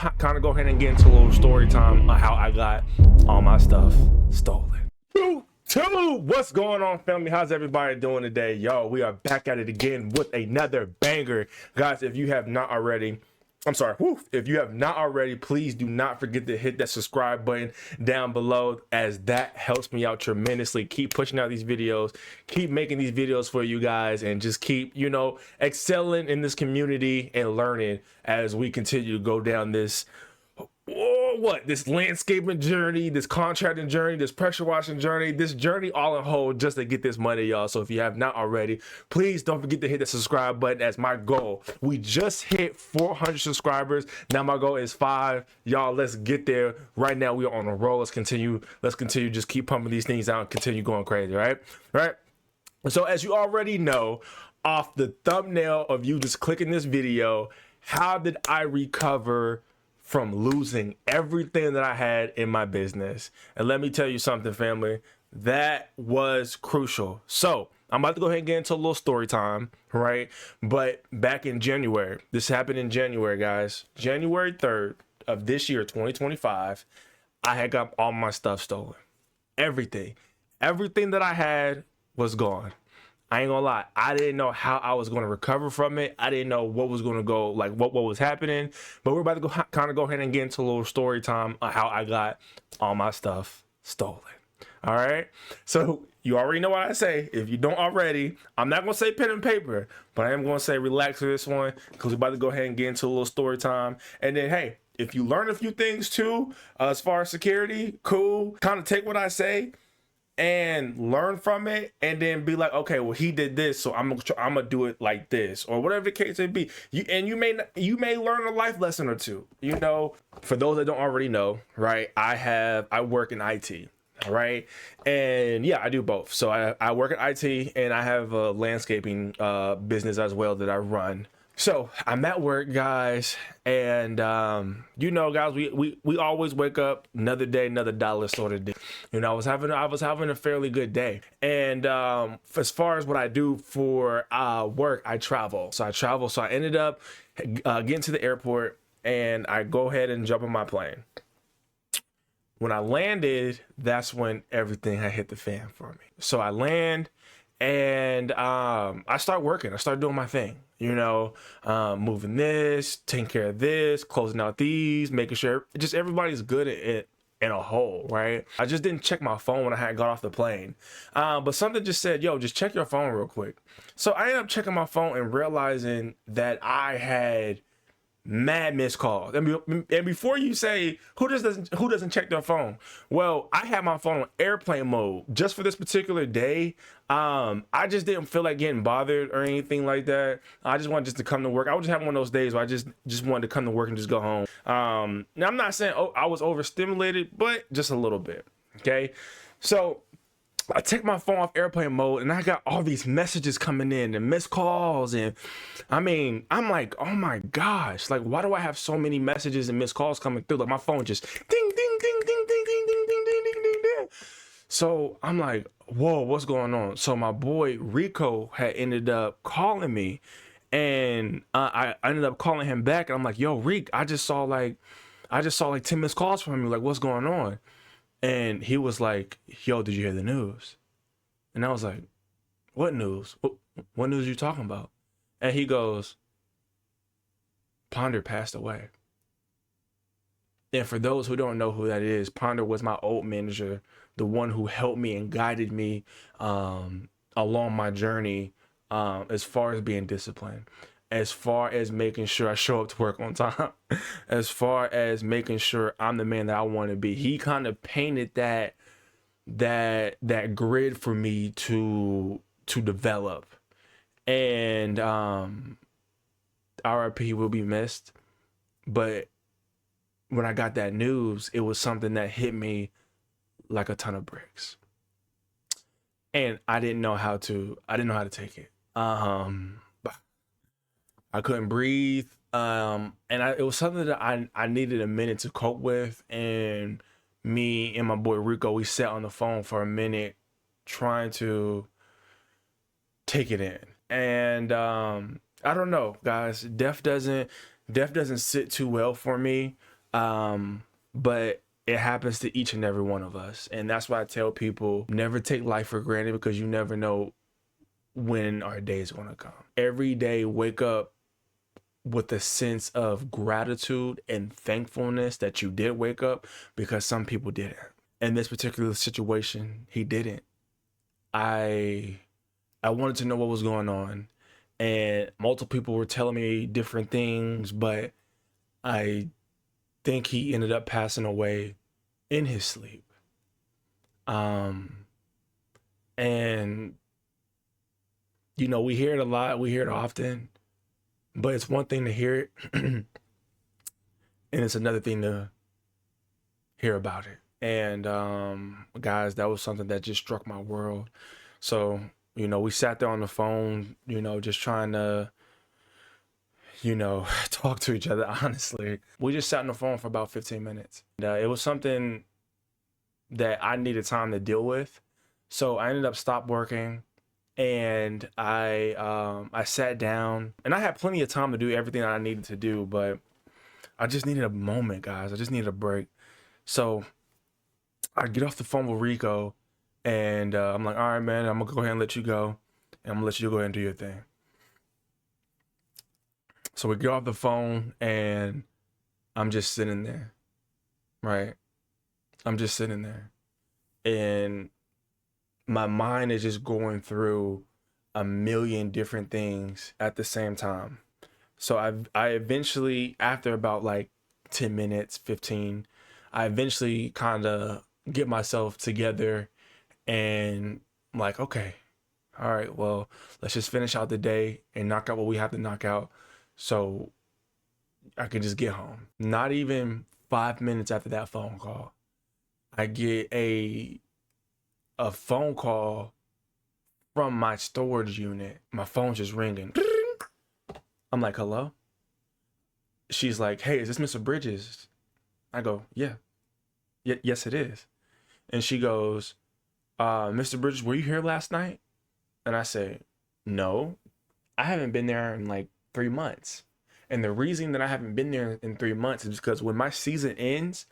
kind of go ahead and get into a little story time on how I got all my stuff stolen. What's going on, family? How's everybody doing today? Yo, we are back at it again with another banger. Guys, if you have not already, if you have not already, please do not forget to hit that subscribe button down below, as that helps me out tremendously. Keep pushing out these videos, keep making these videos for you guys, and just keep, excelling in this community and learning as we continue to go down this this landscaping journey, this contracting journey, this pressure washing journey, this journey all in whole, just to get this money, y'all. So if you have not already, please don't forget to hit the subscribe button. As my goal, we just hit 400 subscribers. Now my goal is 5. Y'all, let's get there. Right now we are on a roll. Let's continue just keep pumping these things out and continue going crazy. Right. So as you already know, off the thumbnail of you just clicking this video, how did I recover from losing everything that I had in my business? And let me tell you something, family, that was crucial. So I'm about to go ahead and get into a little story time, right? But back in January, this happened in January, guys, January 3rd of this year, 2025, I had got all my stuff stolen. Everything that I had was gone. I ain't gonna lie, I didn't know how I was gonna recover from it. I didn't know what was gonna go, like what was happening. But we're about to go ahead and get into a little story time on how I got all my stuff stolen. All right. So you already know what I say. If you don't already, I'm not gonna say pen and paper, but I am gonna say relax for this one, because we're about to go ahead and get into a little story time. And then, hey, if you learn a few things too, as far as security, cool. Kind of take what I say and learn from it, and then be like, okay, well, he did this, so I'm gonna do it like this, or whatever the case may be. You may learn a life lesson or two. For those that don't already know, right? I work in IT. All right. And yeah, I do both. So I work in IT, and I have a landscaping business as well that I run. So I'm at work, guys, and guys, we always wake up, another day, another dollar sort of day. I was having a fairly good day, and as far as what I do for work, I travel. So I ended up getting to the airport, and I go ahead and jump on my plane. When I landed, that's when everything had hit the fan for me. So I land, and I start working. I start doing my thing. Moving this, taking care of this, closing out these, making sure just everybody's good at it in a whole, right? I just didn't check my phone when I had got off the plane. But something just said, yo, just check your phone real quick. So I ended up checking my phone and realizing that I had mad missed calls. And before you say who doesn't check their phone, well, I had my phone on airplane mode just for this particular day. I just didn't feel like getting bothered or anything like that. I just wanted to come to work. I was just having one of those days where I just wanted to come to work and just go home. Now I'm not saying I was overstimulated, but just a little bit. Okay, so I take my phone off airplane mode, and I got all these messages coming in and missed calls. And I'm like, oh my gosh, like, why do I have so many messages and missed calls coming through? Like, my phone just ding, ding, ding, ding, ding, ding, ding, ding, ding, ding, ding, ding. So I'm like, whoa, what's going on? So my boy Rico had ended up calling me, and I ended up calling him back. And I'm like, yo, Rick, I just saw like 10 missed calls from you. Like, what's going on? And he was like, yo, did you hear the news? And I was like, what news? What news are you talking about? And he goes, Ponder passed away. And for those who don't know who that is, Ponder was my old manager, the one who helped me and guided me along my journey, as far as being disciplined, as far as making sure I show up to work on time, as far as making sure I'm the man that I want to be. He kind of painted that grid for me to develop. And RIP will be missed. But when I got that news, it was something that hit me like a ton of bricks. And I didn't know how to take it. I couldn't breathe. It was something that I needed a minute to cope with. And me and my boy Rico, we sat on the phone for a minute trying to take it in. And I don't know, guys, death doesn't sit too well for me. But it happens to each and every one of us. And that's why I tell people never take life for granted, because you never know when our day is going to come. Every day, wake up with a sense of gratitude and thankfulness that you did wake up, because some people didn't. In this particular situation, he didn't. I wanted to know what was going on, and multiple people were telling me different things, but I think he ended up passing away in his sleep. And you know, we hear it a lot, we hear it often, but it's one thing to hear it and it's another thing to hear about it. And guys, that was something that just struck my world. So, you know, we sat there on the phone, you know, just trying to, you know, talk to each other. Honestly, we just sat on the phone for about 15 minutes. And, it was something that I needed time to deal with. So I ended up stop working, and I sat down, and I had plenty of time to do everything that I needed to do, but I just needed a moment, guys. I just needed a break. So I get off the phone with Rico, and I'm like, all right, man, I'm gonna go ahead and let you go, and I'm gonna let you go ahead and do your thing. So we get off the phone, and I'm just sitting there, right? I'm just sitting there, and my mind is just going through a million different things at the same time. So I eventually, after about like 10 minutes, 15, I eventually kind of get myself together, and I'm like, okay, all right, well, let's just finish out the day and knock out what we have to knock out so I can just get home. Not even 5 minutes after that phone call, I get a phone call from my storage unit. My phone's just ringing. I'm like, hello? She's like, hey, is this Mr. Bridges? I go, yeah. Yes, it is. And she goes, Mr. Bridges, were you here last night? And I say, no, I haven't been there in like 3 months. And the reason that I haven't been there in 3 months is because when my season ends,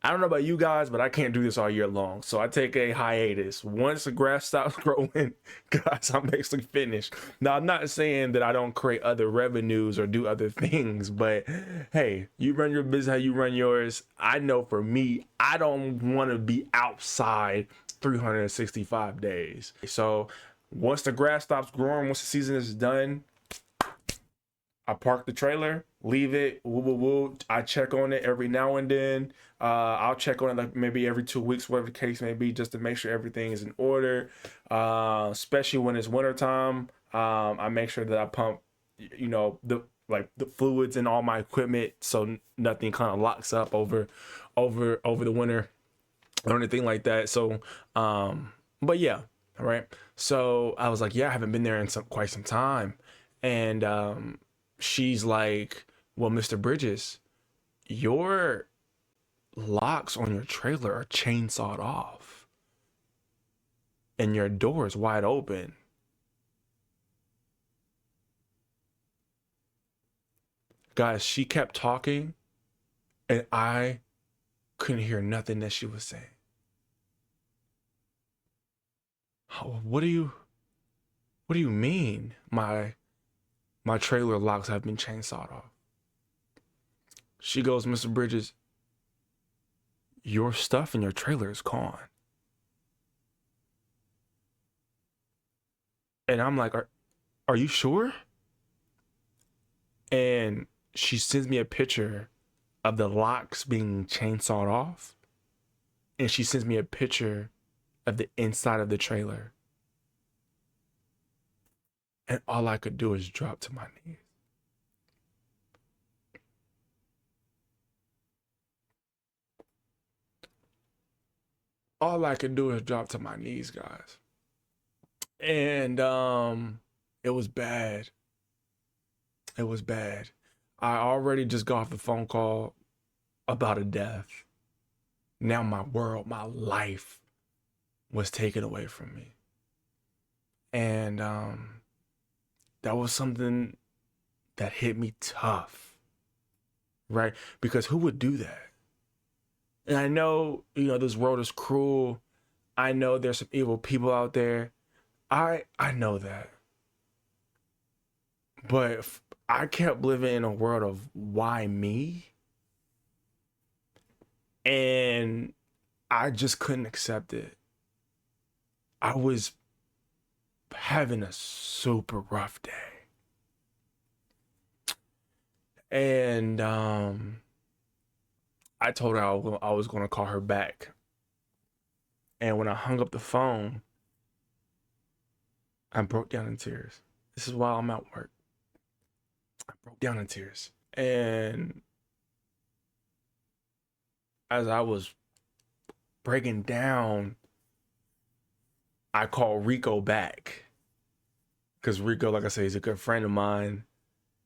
I don't know about you guys, but I can't do this all year long. So I take a hiatus. Once the grass stops growing, guys, I'm basically finished. Now, I'm not saying that I don't create other revenues or do other things, but hey, you run your business how you run yours. I know for me, I don't want to be outside 365 days. So once the grass stops growing, once the season is done, I park the trailer, leave it, woo woo woo. I check on it every now and then. I'll check on it like maybe every 2 weeks, whatever the case may be, just to make sure everything is in order. Especially when it's wintertime, I make sure that I pump, you know, the fluids in all my equipment so nothing kind of locks up over the winter or anything like that. So, but yeah, all right. So I was like, yeah, I haven't been there in quite some time, and she's like, well, Mr. Bridges, your locks on your trailer are chainsawed off and your door is wide open. Guys, she kept talking and I couldn't hear nothing that she was saying. What do you mean my trailer locks have been chainsawed off? She goes, Mr. Bridges, your stuff in your trailer is gone. And I'm like, are you sure? And she sends me a picture of the locks being chainsawed off. And she sends me a picture of the inside of the trailer. And all I could do is drop to my knees. All I could do is drop to my knees, guys. And it was bad. It was bad. I already just got off the phone call about a death. Now my world, my life was taken away from me. And that was something that hit me tough. right? Because who would do that? And I know, this world is cruel. I know there's some evil people out there. I know that. But I kept living in a world of why me? And I just couldn't accept it. I was having a super rough day. And I told her I was going to call her back. And when I hung up the phone, I broke down in tears. This is while I'm at work. I broke down in tears. And as I was breaking down, I called Rico back. Because Rico, like I say, he's a good friend of mine.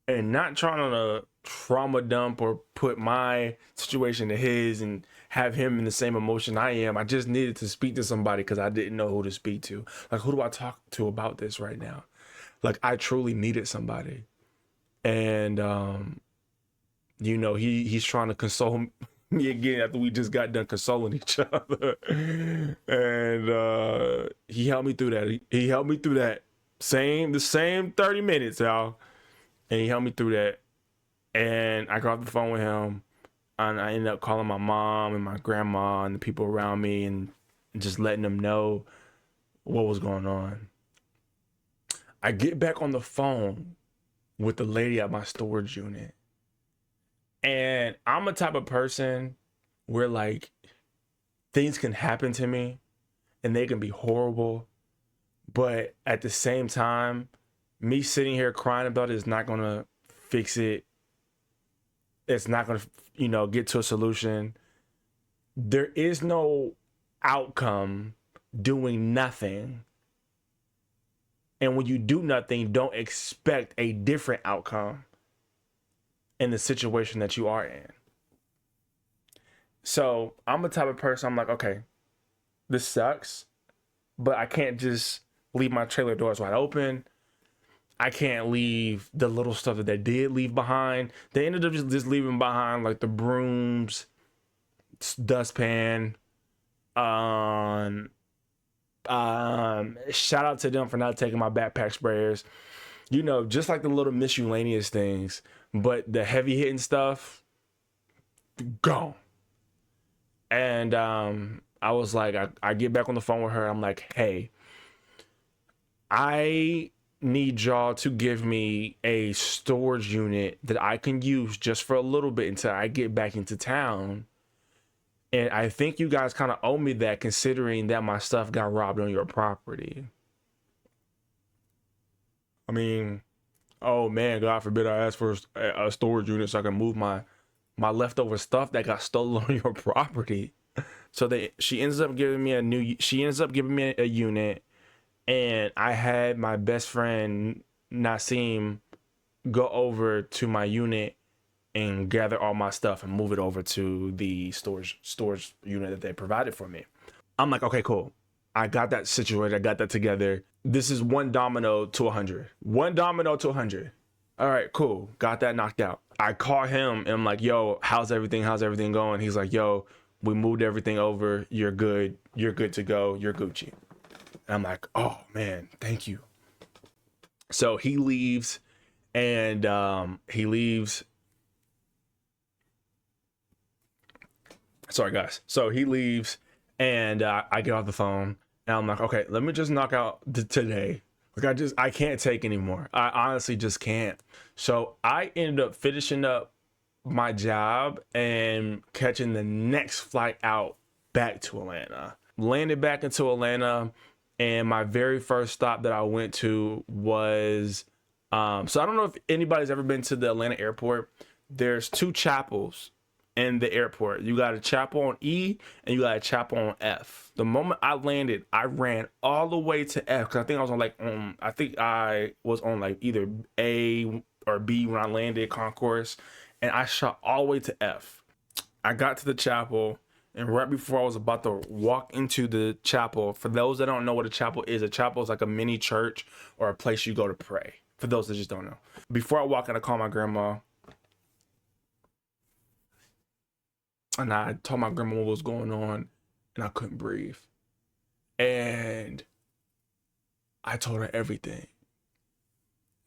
And not trying to trauma dump or put my situation to his and have him in the same emotion I am. I just needed to speak to somebody because I didn't know who to speak to. Like, who do I talk to about this right now? Like, I truly needed somebody. And, he's trying to console me again after we just got done consoling each other. And he helped me through that. He helped me through that. The same 30 minutes, y'all. And he helped me through that. And I got off the phone with him. And I ended up calling my mom and my grandma and the people around me and just letting them know what was going on. I get back on the phone with the lady at my storage unit. And I'm a type of person where, like, things can happen to me and they can be horrible. But at the same time, me sitting here crying about it is not going to fix it. It's not going to, get to a solution. There is no outcome doing nothing. And when you do nothing, don't expect a different outcome in the situation that you are in. So I'm the type of person, I'm like, okay, this sucks, but I can't just leave my trailer doors wide open. I can't leave the little stuff that they did leave behind. They ended up just leaving behind like the brooms, dustpan. Shout out to them for not taking my backpack sprayers. Just like the little miscellaneous things. But the heavy hitting stuff, gone. And I was like, I get back on the phone with her. I'm like, hey, I need y'all to give me a storage unit that I can use just for a little bit until I get back into town. And I think you guys kind of owe me that, considering that my stuff got robbed on your property. I mean, oh man, God forbid I ask for a storage unit so I can move my leftover stuff that got stolen on your property. So she ends up giving me a unit. And I had my best friend, Nasim, go over to my unit and gather all my stuff and move it over to the storage unit that they provided for me. I'm like, okay, cool. I got that situated. I got that together. This is one domino to 100. One domino to 100. All right, cool. Got that knocked out. I call him and I'm like, yo, how's everything going? He's like, yo, we moved everything over. You're good. You're good to go. You're Gucci. And I'm like, oh man, thank you. So he leaves and sorry guys. So he leaves and I get off the phone and I'm like, okay, let me just knock out today. Like I can't take anymore. I honestly just can't. So I ended up finishing up my job and catching the next flight out back to Atlanta. Landed back into Atlanta. And my very first stop that I went to was, so I don't know if anybody's ever been to the Atlanta airport. There's two chapels in the airport. You got a chapel on E and you got a chapel on F. The moment I landed, I ran all the way to F because I think I was on like either A or B when I landed concourse, and I shot all the way to F. I got to the chapel. And right before I was about to walk into the chapel, for those that don't know what a chapel is like a mini church or a place you go to pray. For those that just don't know. Before I walk in, I call my grandma. And I told my grandma what was going on, and I couldn't breathe. And I told her everything.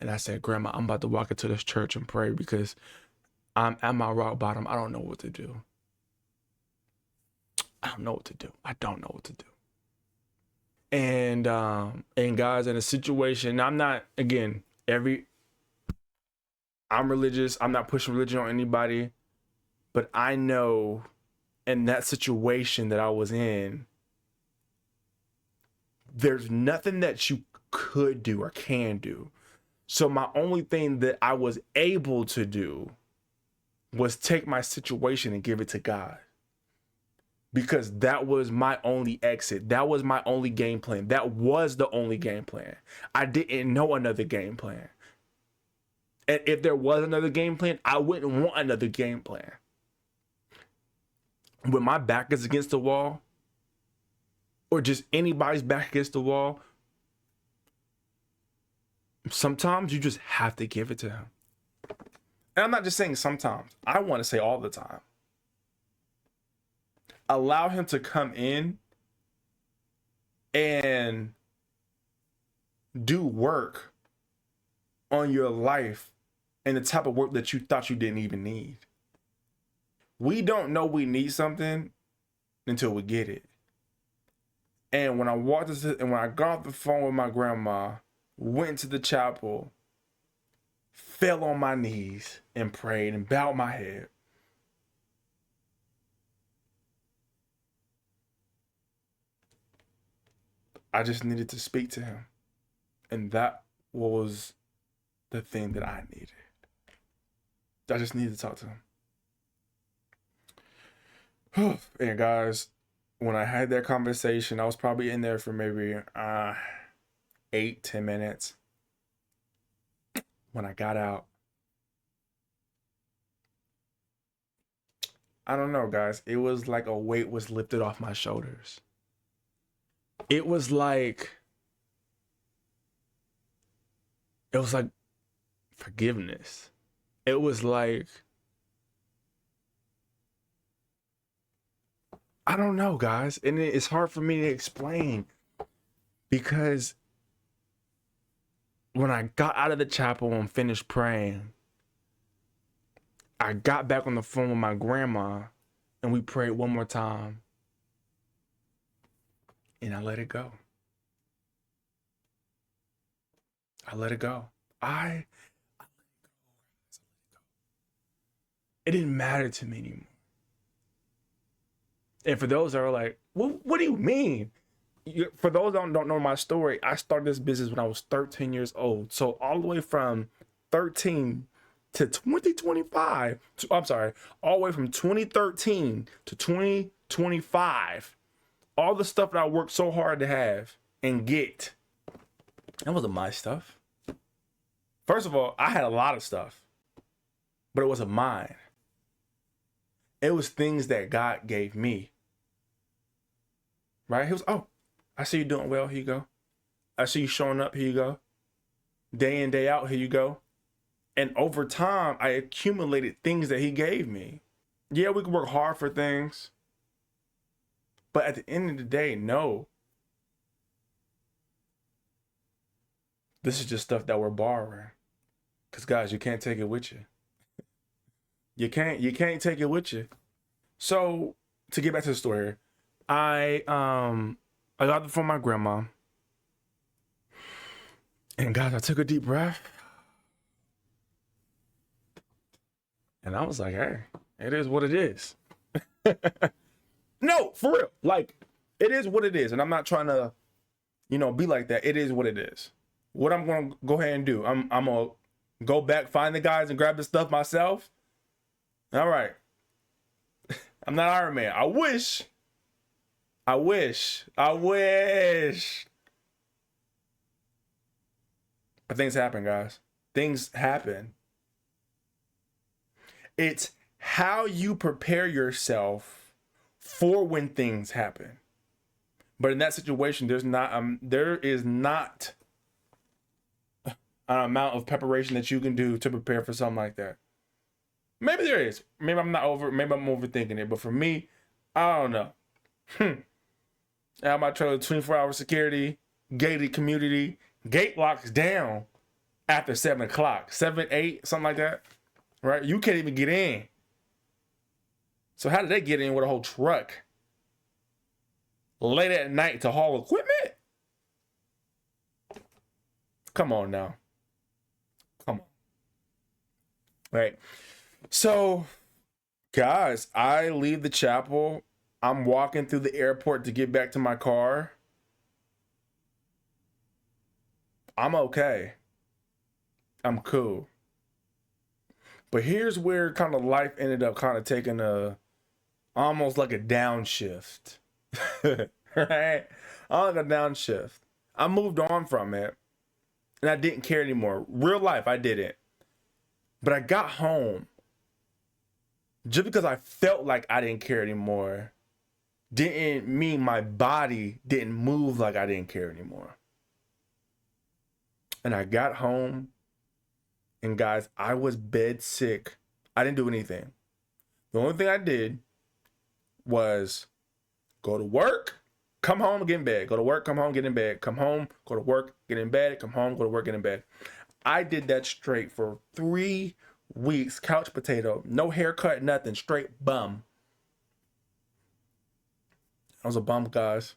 And I said, Grandma, I'm about to walk into this church and pray because I'm at my rock bottom. I don't know what to do. I don't know what to do. I don't know what to do. And guys, in a situation, I'm not, again, I'm religious. I'm not pushing religion on anybody. But I know in that situation that I was in, there's nothing that you could do or can do. So my only thing that I was able to do was take my situation and give it to God. Because that was my only exit. That was my only game plan. That was the only game plan. I didn't know another game plan. And if there was another game plan, I wouldn't want another game plan. When my back is against the wall, or just anybody's back against the wall, sometimes you just have to give it to him. And I'm not just saying sometimes. I want to say all the time. Allow him to come in and do work on your life and the type of work that you thought you didn't even need. We don't know we need something until we get it. And when I got off the phone with my grandma, went to the chapel, fell on my knees and prayed and bowed my head. I just needed to speak to him. And that was the thing that I needed. I just needed to talk to him. And guys, when I had that conversation, I was probably in there for maybe 8-10 minutes. When I got out, I don't know, guys. It was like a weight was lifted off my shoulders. It was like forgiveness. It was like, I don't know, guys. And it's hard for me to explain because when I got out of the chapel and finished praying, I got back on the phone with my grandma and we prayed one more time. And I let it go. I let it go. It didn't matter to me anymore. And for those that are like, what do you mean? For those that don't know my story, I started this business when I was 13 years old. So all the way from 13 to 2025, all the way from 2013 to 2025, all the stuff that I worked so hard to have and get, that wasn't my stuff. First of all, I had a lot of stuff, but it wasn't mine. It was things that God gave me. Right? He was, oh, I see you doing well. Here you go. I see you showing up. Here you go. Day in, day out. Here you go. And over time, I accumulated things that he gave me. Yeah, we can work hard for things. But at the end of the day, no. This is just stuff that we're borrowing. Because guys, you can't take it with you. You can't take it with you. So to get back to the story, I got it from my grandma. And guys, I took a deep breath. And I was like, hey, it is what it is. No, for real. Like, it is what it is. And I'm not trying to, be like that. It is what it is. What I'm going to go ahead and do, I'm going to go back, find the guys and grab the stuff myself. All right. I'm not Iron Man. I wish. But things happen, guys. Things happen. It's how you prepare yourself for when things happen. But in that situation, there is not an amount of preparation that you can do to prepare for something like that. Maybe there is. Maybe I'm overthinking it. But for me, I don't know. I have my trailer 24-hour security, gated community, gate locks down after 7 o'clock, 7, 8, something like that. Right? You can't even get in. So how did they get in with a whole truck late at night to haul equipment? Come on now. Come on. Right. So, guys, I leave the chapel. I'm walking through the airport to get back to my car. I'm okay. I'm cool. But here's where kind of life ended up kind of taking almost like a downshift. Right? Like a downshift. I moved on from it and I didn't care anymore. Real life, I didn't. But I got home. Just because I felt like I didn't care anymore didn't mean my body didn't move like I didn't care anymore. And I got home, and guys, I was bed sick. I didn't do anything. The only thing I did was go to work, come home, get in bed. Go to work, come home, get in bed. Come home, go to work, get in bed. Come home, go to work, get in bed. I did that straight for 3 weeks. Couch potato, no haircut, nothing, straight bum. I was a bum, guys.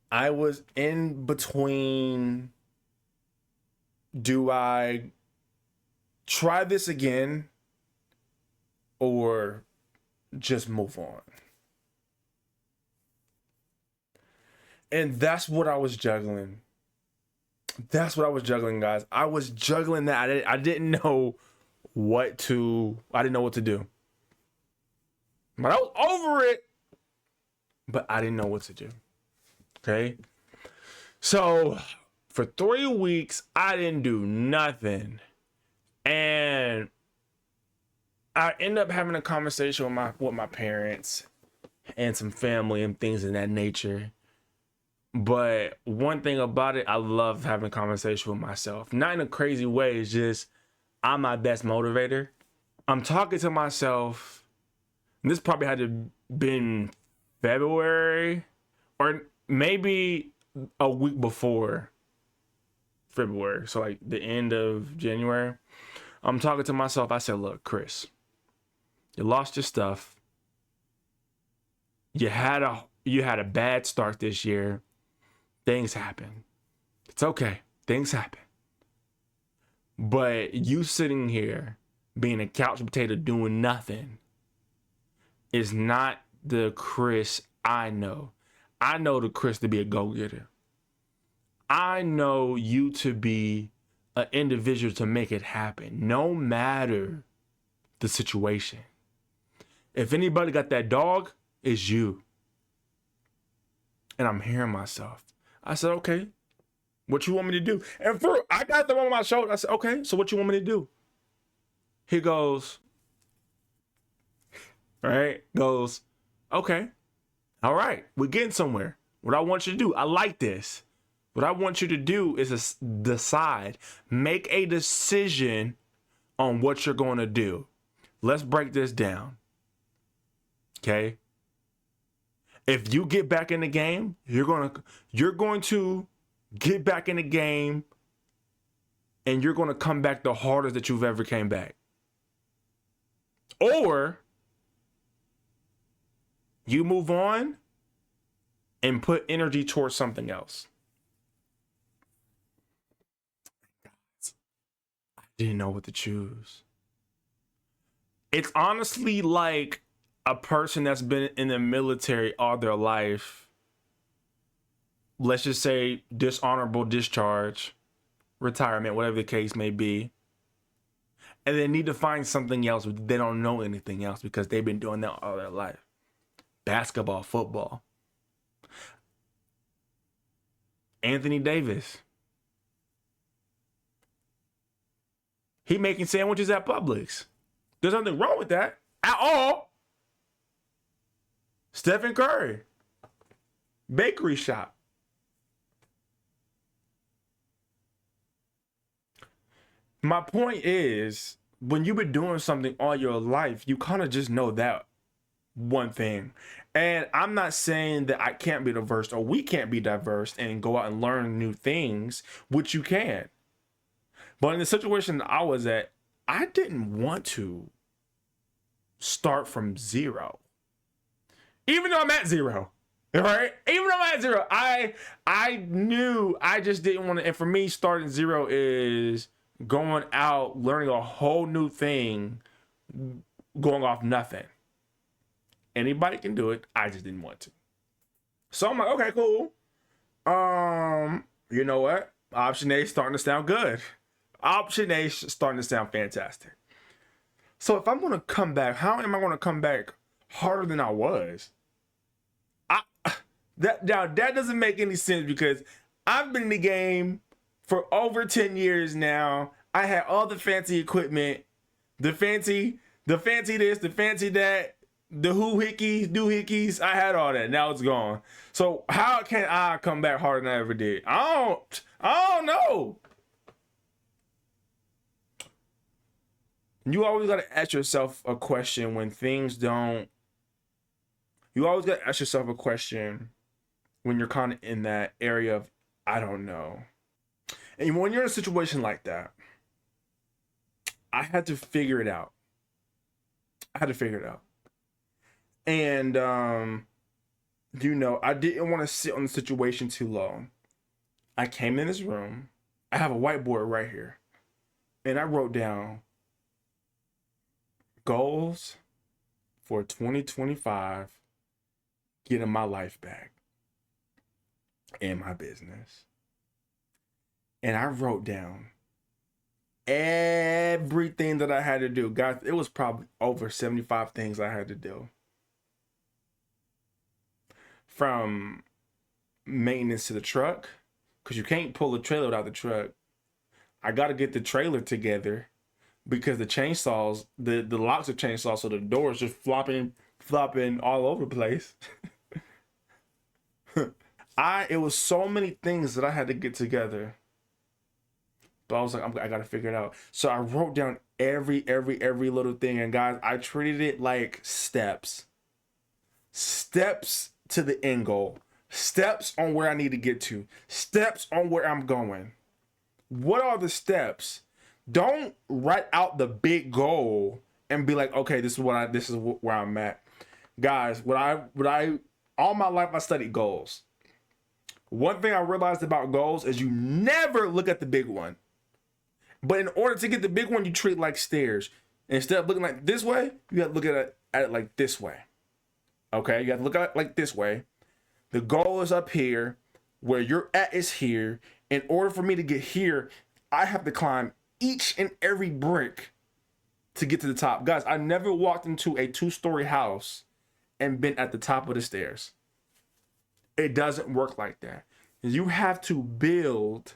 I was in between, do I try this again or just move on? And that's what I was juggling. That's what I was juggling, guys. I was juggling that. I didn't know what to do. But I was over it. But I didn't know what to do. Okay? So, for 3 weeks, I didn't do nothing. And I ended up having a conversation with my parents and some family and things of that nature. But one thing about it, I love having a conversation with myself. Not in a crazy way, it's just I'm my best motivator. I'm talking to myself. This probably had to been February or maybe a week before February. So like the end of January. I'm talking to myself. I said, look, Chris, you lost your stuff. You had a bad start this year. Things happen. It's okay. Things happen. But you sitting here being a couch potato doing nothing is not the Chris I know. I know the Chris to be a go-getter. I know you to be an individual to make it happen, no matter the situation. If anybody got that dog, it's you. And I'm hearing myself. I said, okay, what you want me to do? And I got them on my shoulder. I said, okay, so what you want me to do? He goes, okay, all right, we're getting somewhere. What I want you to do, I like this. What I want you to do is decide, make a decision on what you're going to do. Let's break this down. Okay? If you get back in the game, you're going to get back in the game and you're going to come back the hardest that you've ever came back. Or you move on and put energy towards something else. I didn't know what to choose. It's honestly like a person that's been in the military all their life, let's just say dishonorable discharge, retirement, whatever the case may be, and they need to find something else, but they don't know anything else because they've been doing that all their life. Basketball, football. Anthony Davis. He making sandwiches at Publix. There's nothing wrong with that at all. Stephen Curry. Bakery shop. My point is, when you've been doing something all your life, you kind of just know that one thing. And I'm not saying that I can't be diverse or we can't be diverse and go out and learn new things, which you can. But in the situation that I was at, I didn't want to start from zero. Even though I'm at zero. Right? Even though I'm at zero, I knew I just didn't want to. And for me, starting zero is going out, learning a whole new thing, going off nothing. Anybody can do it. I just didn't want to. So I'm like, okay, cool. You know what? Option A is starting to sound good. Option A is starting to sound fantastic. So if I'm going to come back, how am I going to come back harder than I was? That doesn't make any sense, because I've been in the game for over 10 years now. I had all the fancy equipment, the fancy this, the fancy that, the doohickeys. I had all that. Now it's gone. So how can I come back harder than I ever did? I don't know. You always got to ask yourself a question when things don't. You always got to ask yourself a question when you're kind of in that area of, I don't know. And when you're in a situation like that, I had to figure it out. And, you know, I didn't want to sit on the situation too long. I came in this room. I have a whiteboard right here. And I wrote down goals for 2025, getting my life back and my business. And I wrote down everything that I had to do. Guys, it was probably over 75 things I had to do. From maintenance to the truck, because you can't pull the trailer without the truck. I got to get the trailer together because the chainsaws, the locks are chainsaws, so the doors just flopping all over the place. It was so many things that I had to get together. But I was like, I got to figure it out. So I wrote down every little thing. And guys, I treated it like steps. Steps to the end goal. Steps on where I need to get to. Steps on where I'm going. What are the steps? Don't write out the big goal and be like, okay, this is where I'm at. Guys, all my life I studied goals. One thing I realized about goals is you never look at the big one. But in order to get the big one, you treat it like stairs. Instead of looking like this way, you have to look at it like this way. Okay, you have to look at it like this way. The goal is up here. Where you're at is here. In order for me to get here, I have to climb each and every brick to get to the top. Guys, I never walked into a 2-story house and been at the top of the stairs. It doesn't work like that. You have to build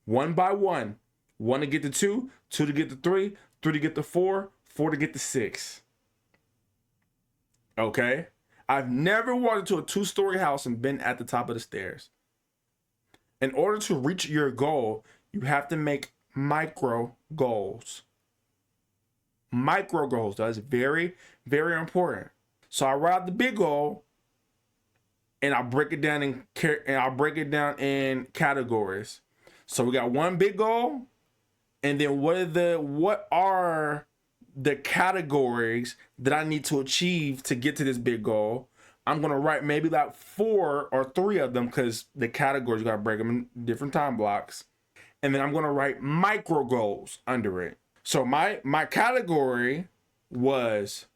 one by one. 1 to get to 2, 2 to get to 3, 3 to get to 4, 4 to get to 6. Okay? I've never walked into a 2-story house and been at the top of the stairs. In order to reach your goal, you have to make micro goals. Micro goals. That's very, very important. So I write out the big goal, and I'll break it down in categories. So we got one big goal, and then what are the categories that I need to achieve to get to this big goal? I'm gonna write maybe like 4 or 3 of them, because the categories, you gotta break them in different time blocks. And then I'm gonna write micro goals under it. So my category was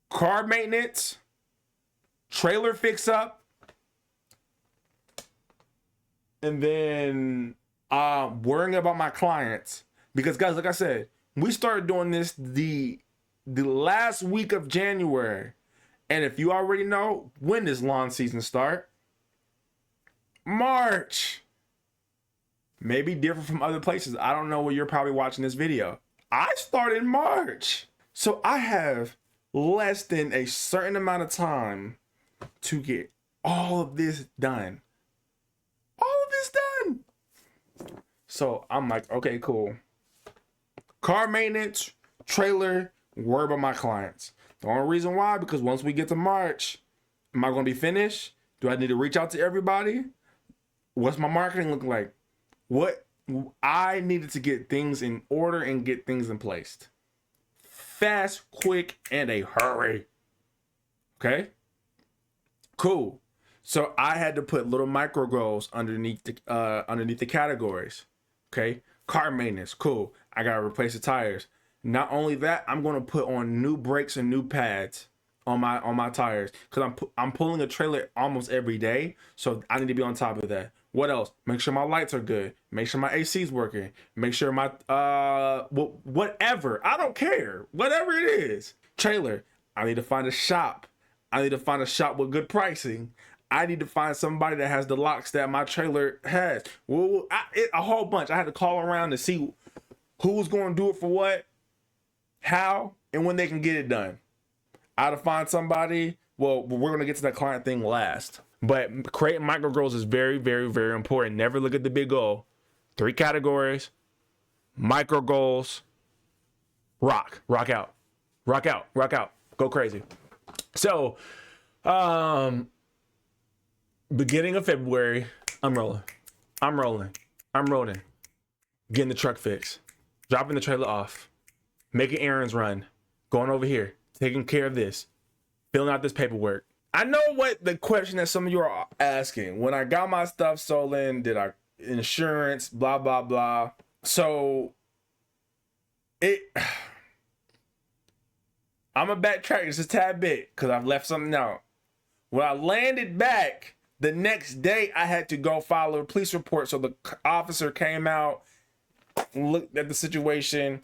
car maintenance, trailer fix up, and then worrying about my clients. Because guys, like I said, we started doing this the last week of January. And if you already know, when does lawn season start? March. Maybe different from other places. I don't know where you're probably watching this video. I started in March. So I have less than a certain amount of time to get all of this done. All of this done. So I'm like, okay, cool. Car maintenance, trailer, worry about my clients. The only reason why, because once we get to March, am I going to be finished? Do I need to reach out to everybody? What's my marketing look like? What I needed to get things in order and get things in place. Fast, quick, and a hurry. Okay? Cool. So I had to put little micro goals underneath the categories. Okay? Car maintenance, cool. I gotta replace the tires. Not only that, I'm gonna put on new brakes and new pads on my tires because I'm pulling a trailer almost every day, so I need to be on top of that. What else? Make sure my lights are good. Make sure my AC's working. Make sure my whatever. I don't care. Whatever it is. Trailer. I need to find a shop. I need to find a shop with good pricing. I need to find somebody that has the locks that my trailer has. Well, a whole bunch. I had to call around to see who's going to do it for what, how, and when they can get it done. I had to find somebody. Well, we're going to get to that client thing last. But creating micro goals is very, very, very important. Never look at the big goal. 3 categories, micro goals, rock out, go crazy. So, beginning of February, I'm rolling. Getting the truck fixed, dropping the trailer off, making errands run, going over here, taking care of this, filling out this paperwork. I know what the question that some of you are asking. When I got my stuff stolen, did I insurance, blah, blah, blah. So I'm a backtrack just a tad bit because I've left something out. When I landed back, the next day I had to go file a police report. So the officer came out, looked at the situation,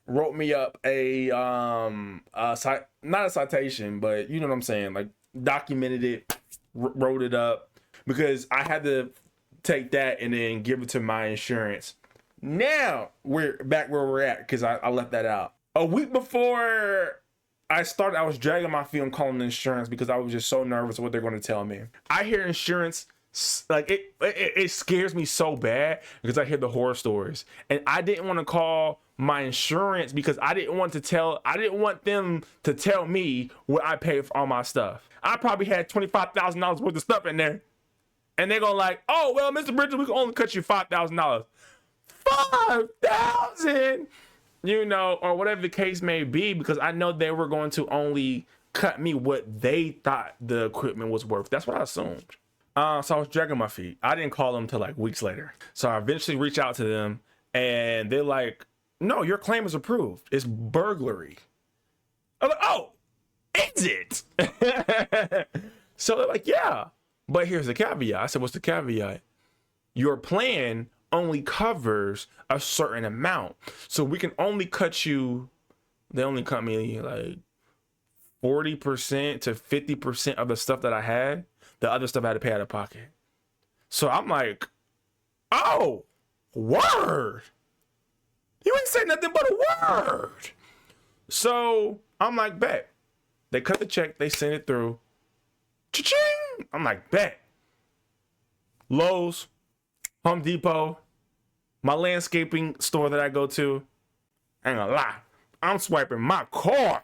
wrote me up not a citation, but you know what I'm saying, like documented it, wrote it up, because I had to take that and then give it to my insurance. Now we're back where we're at because I left that out. A week before I started, I was dragging my feet on calling the insurance because I was just so nervous of what they're going to tell me. I hear insurance, like it scares me so bad because I hear the horror stories, and I didn't want to call my insurance because I didn't want them to tell me what I paid for all my stuff. I probably had $25,000 worth of stuff in there, and they're gonna like, oh well, Mr. Bridges, we can only cut you $5,000. $5,000, you know, or whatever the case may be, because I know they were going to only cut me what they thought the equipment was worth. That's what I assumed. So I was dragging my feet. I didn't call them till like weeks later. So I eventually reached out to them, and they're like, no, your claim is approved. It's burglary. I'm like, oh, is it? So they're like, yeah, but here's the caveat. I said, what's the caveat? Your plan only covers a certain amount. So we can only cut you, they only cut me like 40% to 50% of the stuff that I had. The other stuff I had to pay out of pocket. So I'm like, oh, word. You ain't say nothing but a word. So I'm like, bet. They cut the check, they sent it through. Cha-ching! I'm like, bet. Lowe's, Home Depot, my landscaping store that I go to, I ain't gonna lie, I'm swiping my card.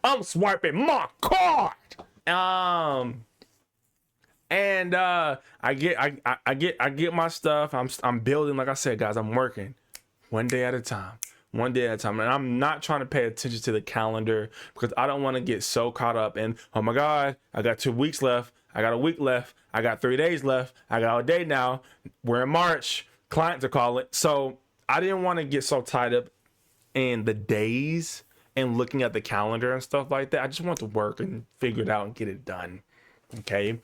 I'm swiping my card. And I get my stuff. I'm building, like I said, guys, I'm working one day at a time. And I'm not trying to pay attention to the calendar because I don't want to get so caught up in, oh my God, I got 2 weeks left. I got a week left. I got 3 days left. I got a day now. We're in March. Clients are calling. So I didn't want to get so tied up in the days and looking at the calendar and stuff like that. I just want to work and figure it out and get it done. Okay.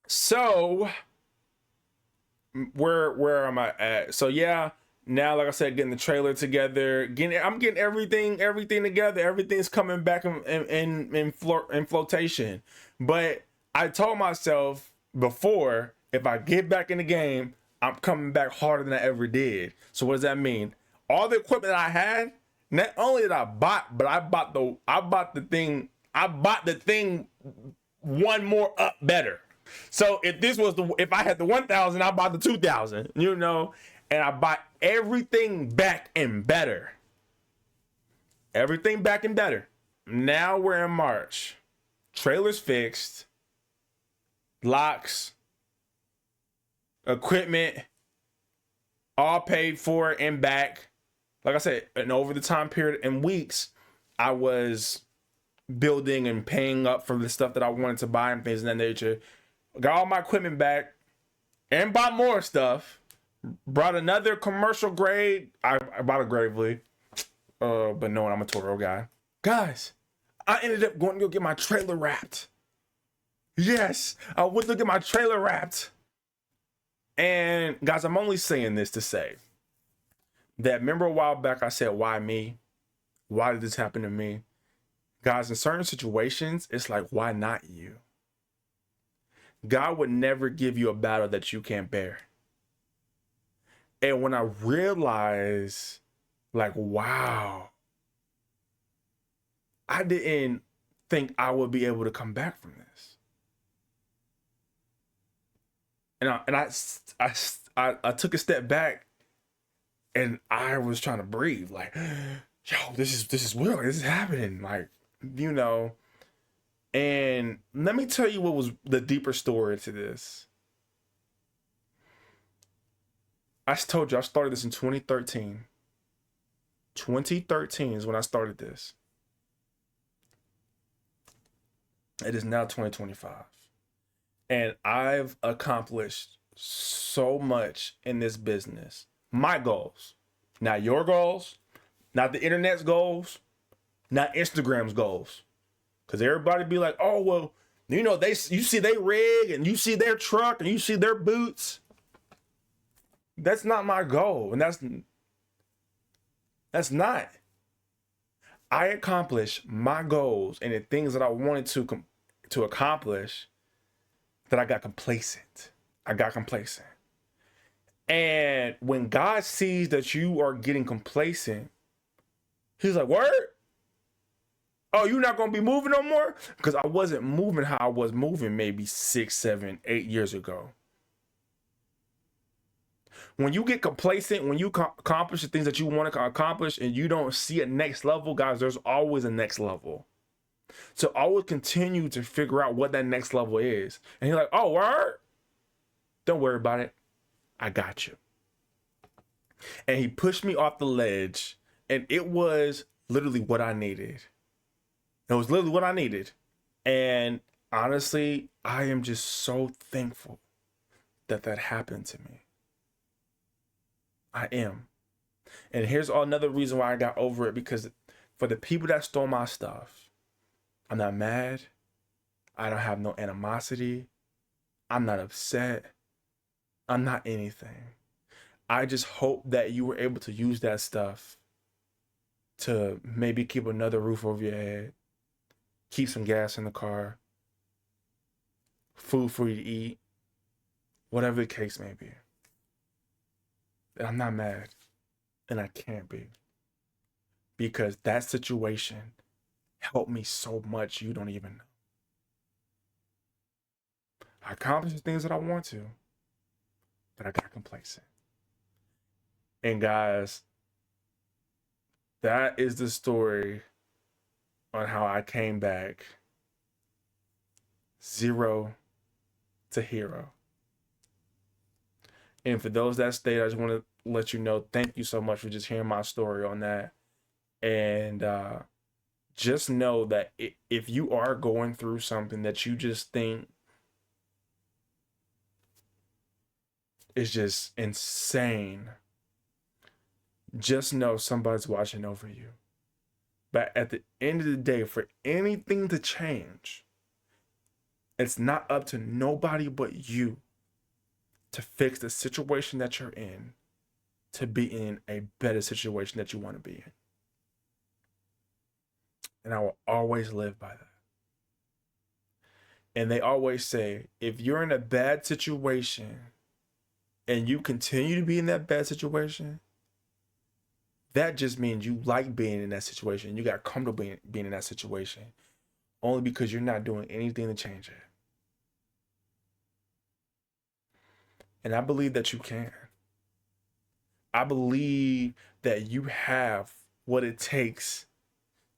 So where am I at? So yeah, now, like I said, getting the trailer together, I'm getting everything together. Everything's coming back in flotation. But I told myself before, if I get back in the game, I'm coming back harder than I ever did. So what does that mean? All the equipment I had, not only did I bought, but I bought the thing one more up better. So if I had the 1,000, I bought the 2,000, you know, and I bought everything back and better. Everything back and better. Now we're in March. Trailers fixed. Locks. Equipment. All paid for and back. Like I said, and over the time period in weeks, I was building and paying up for the stuff that I wanted to buy and things of that nature. Got all my equipment back and bought more stuff. Brought another commercial grade. I bought a Gravely, but knowing I'm a Toro guy. Guys, I ended up going to go get my trailer wrapped. Yes, I went to get my trailer wrapped. And guys, I'm only saying this to say that remember a while back I said, why me? Why did this happen to me? Guys, in certain situations, it's like, why not you? God would never give you a battle that you can't bear. And when I realized, like, wow, I didn't think I would be able to come back from this. And I took a step back, and I was trying to breathe, like, yo, this is real, this is happening, like, you know. And let me tell you what was the deeper story to this. I told you I started this in 2013. 2013 is when I started this. It is now 2025. And I've accomplished so much in this business. My goals, not your goals, not the internet's goals, not Instagram's goals. Because everybody be like, oh, well, you know, you see they rig and you see their truck and you see their boots. That's not my goal. And that's not. I accomplished my goals and the things that I wanted to accomplish, that I got complacent. And when God sees that you are getting complacent, he's like, word? Oh, you're not going to be moving no more? Because I wasn't moving how I was moving maybe 6, 7, 8 years ago. When you get complacent, when you accomplish the things that you want to accomplish and you don't see a next level, guys, there's always a next level. So always continue to figure out what that next level is. And you're like, oh, word? Don't worry about it. I got you. And he pushed me off the ledge, and it was literally what I needed. It was literally what I needed. And honestly, I am just so thankful that happened to me. I am. And here's another reason why I got over it, because for the people that stole my stuff, I'm not mad. I don't have no animosity. I'm not upset. I'm not anything. I just hope that you were able to use that stuff to maybe keep another roof over your head, keep some gas in the car, food for you to eat, whatever the case may be. And I'm not mad, and I can't be, because that situation helped me so much you don't even know. I accomplished the things that I want to, but I got complacent. And guys, that is the story on how I came back 0 to hero. And for those that stayed, I just want to let you know, thank you so much for just hearing my story on that. And just know that if you are going through something that you just think is just insane, just know somebody's watching over you. But at the end of the day, for anything to change, it's not up to nobody but you to fix the situation that you're in, to be in a better situation that you want to be in. And I will always live by that. And they always say, if you're in a bad situation and you continue to be in that bad situation, that just means you like being in that situation. You got comfortable being in that situation, only because you're not doing anything to change it. And I believe that you can. I believe that you have what it takes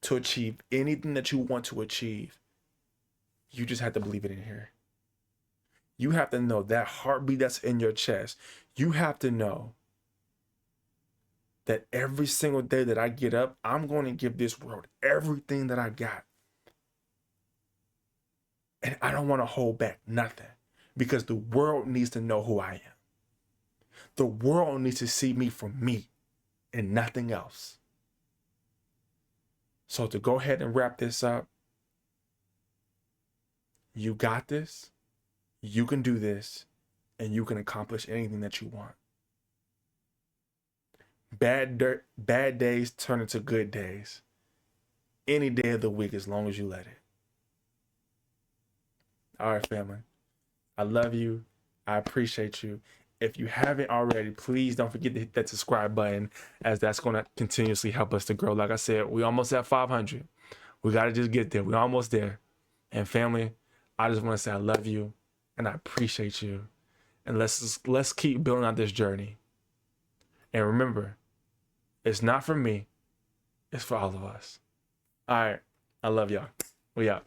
to achieve anything that you want to achieve. You just have to believe it in here. You have to know that heartbeat that's in your chest. You have to know that every single day that I get up, I'm going to give this world everything that I got. And I don't want to hold back nothing, because the world needs to know who I am. The world needs to see me for me and nothing else. So to go ahead and wrap this up, you got this, you can do this, and you can accomplish anything that you want. Bad days turn into good days any day of the week, as long as you let it. All right, family. I love you. I appreciate you. If you haven't already, please don't forget to hit that subscribe button, as that's going to continuously help us to grow. Like I said, we almost at 500. We got to just get there. We're almost there. And family, I just want to say I love you and I appreciate you. And let's keep building out this journey. And remember, it's not for me. It's for all of us. All right. I love y'all. We out.